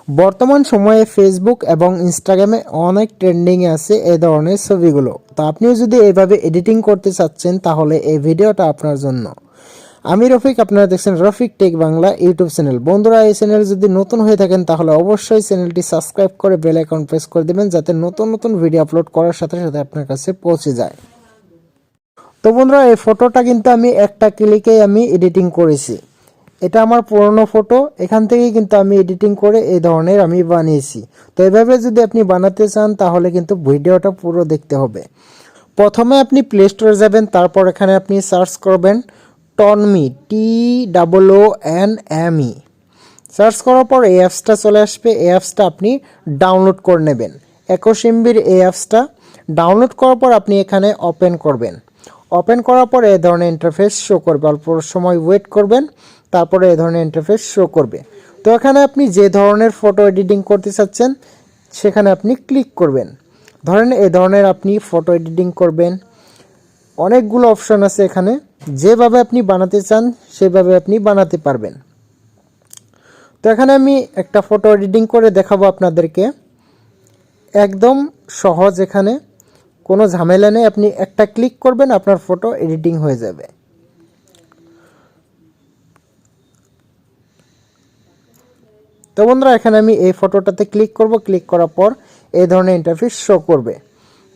বর্তমান সময়ে ফেসবুক এবং ইনস্টাগ্রামে অনেক ট্রেন্ডিংয়ে আছে এই ধরনের ছবিগুলো। তো আপনিও যদি এইভাবে এডিটিং করতে চাচ্ছেন তাহলে এই ভিডিওটা আপনার জন্য। আমি রফিক, আপনারা দেখছেন Rafiq tech Bangla YouTube channel. বন্ধুরা, এই চ্যানেল যদি নতুন হয়ে থাকেন তাহলে অবশ্যই চ্যানেলটি সাবস্ক্রাইব করে বেল আইকন প্রেস করে দেবেন, যাতে নতুন নতুন ভিডিও আপলোড করার সাথে সাথে আপনার কাছে পৌঁছে যায়। তো বন্ধুরা, এই ফটোটা কিন্তু আমি একটা ক্লিকেই আমি এডিটিং করেছি। এটা আমার পুরনো ফটো, এখান থেকেই কিন্তু আমি এডিটিং করে এই ধরনের আমি বানিয়েছি। তো এভাবে যদি আপনি বানাতে চান তাহলে কিন্তু ভিডিওটা পুরো দেখতে হবে। প্রথমে আপনি প্লে স্টোরে যাবেন, তারপর এখানে আপনি সার্চ করবেন টনমি, TOONME। সার্চ করার পর এই অ্যাপসটা চলে আসবে। এই অ্যাপসটা আপনি ডাউনলোড করে নেবেন। 21 MBর এই অ্যাপসটা ডাউনলোড করার পর আপনি এখানে ওপেন করবেন। ওপেন করার পর এই ধরনের ইন্টারফেস শো করবে। অল্প সময় ওয়েট করবেন, তারপরে এই ধরনের ইন্টারফেস শো করবে। তো এখানে আপনি যে ধরনের ফটো এডিটিং করতে চাচ্ছেন সেখানে আপনি ক্লিক করবেন। ধরেন এই ধরনের আপনি ফটো এডিটিং করবেন। অনেকগুলো অপশন আছে এখানে, যেভাবে আপনি বানাতে চান সেভাবে আপনি বানাতে পারবেন। তো এখানে আমি একটা ফটো এডিটিং করে দেখাবো আপনাদেরকে। একদম সহজ, এখানে কোনো ঝামেলা নেই। আপনি একটা ক্লিক করবেন, আপনার ফটো এডিটিং হয়ে যাবে। তো বন্ধুরা, এখানে আমি এই ফটোটাতে ক্লিক করব। ক্লিক করার পর এই ধরনের ইন্টারফেস শো করবে।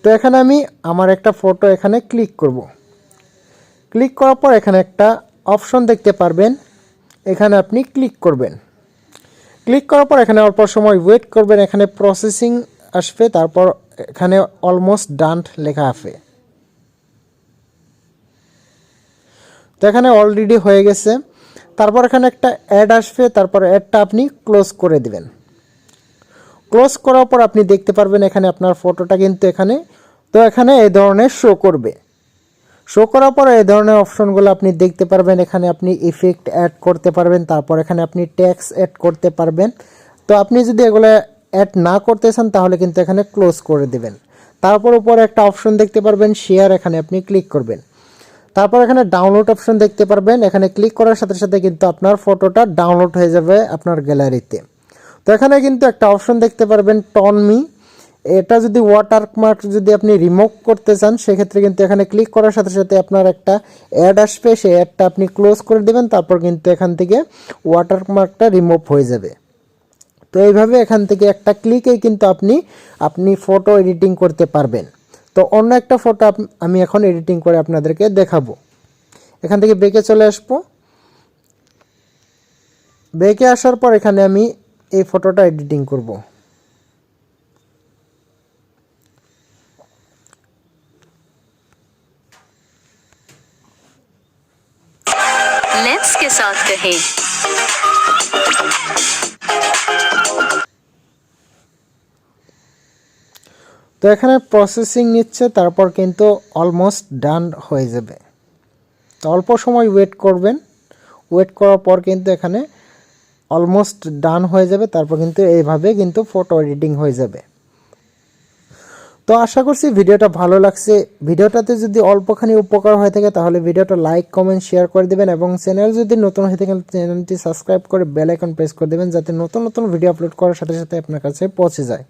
তো এখানে আমি আমার একটা ফটো এখানে ক্লিক করব। ক্লিক করার পর এখানে একটা অপশন দেখতে পারবেন, এখানে আপনি ক্লিক করবেন। ক্লিক করার পর এখানে অল্প সময় ওয়েট করবেন, এখানে প্রসেসিং আসবে, তারপর এখানে অলমোস্ট ডান লেখা আছে। তো এখানে অলরেডি হয়ে গেছে। তারপর এখানে একটা অ্যাড আসবে, তারপর অ্যাডটা আপনি ক্লোজ করে দিবেন। ক্লোজ করার পর আপনি দেখতে পারবেন এখানে আপনার ফটোটা কিন্তু এখানে, তো এখানে এই ধরনের শো করবে। শো করার পর এই ধরনের অপশনগুলো আপনি দেখতে পারবেন। এখানে আপনি ইফেক্ট অ্যাড করতে পারবেন, তারপর এখানে আপনি ট্যাক্স অ্যাড করতে পারবেন। তো আপনি যদি এগুলো অ্যাড না করতে চান তাহলে কিন্তু এখানে ক্লোজ করে দেবেন। তারপর উপরে একটা অপশন দেখতে পারবেন শেয়ার, এখানে আপনি ক্লিক করবেন। তারপর এখানে ডাউনলোড অপশন দেখতে পারবেন, এখানে ক্লিক করার সাথে সাথে কিন্তু আপনার ফটোটা ডাউনলোড হয়ে যাবে আপনার গ্যালারিতে। তো এখানে কিন্তু একটা অপশন দেখতে পারবেন টনমি। এটা যদি ওয়াটারমার্ক যদি আপনি রিমুভ করতে চান সেক্ষেত্রে কিন্তু এখানে ক্লিক করার সাথে সাথে আপনার একটা অ্যাড আসবে, সেই অ্যাডটা আপনি ক্লোজ করে দেবেন। তারপর কিন্তু এখান থেকে ওয়াটারমার্কটা রিমুভ হয়ে যাবে। তো এইভাবে এখান থেকে একটা ক্লিকেই কিন্তু আপনি ফটো এডিটিং করতে পারবেন। তো অন্য একটা ফটো আমি এখন এডিটিং করে আপনাদেরকে দেখাবো। এখান থেকে ব্যাকে চলে আসবো। ব্যাকে আসার পর এখানে আমি এই ফটোটা এডিটিং করব। लेंस के साथ कहें। তো এখানে প্রসেসিং নিচ্ছে, তারপর কিন্তু অলমোস্ট ডান হয়ে যাবে। তো অল্প সময় ওয়েট করবেন। ওয়েট করার পর কিন্তু এখানে অলমোস্ট ডান হয়ে যাবে। তারপর কিন্তু এইভাবে কিন্তু ফটো এডিটিং হয়ে যাবে। তো আশা করছি ভিডিওটা ভালো লাগছে। ভিডিওটাতে যদি অল্পখানি উপকার হয়ে থাকে তাহলে ভিডিওটা লাইক, কমেন্ট, শেয়ার করে দেবেন এবং চ্যানেল যদি নতুন হয়ে থাকে চ্যানেলটি সাবস্ক্রাইব করে বেল আইকন প্রেস করে দেবেন, যাতে নতুন নতুন ভিডিও আপলোড করার সাথে সাথে আপনার কাছে পৌঁছে যায়।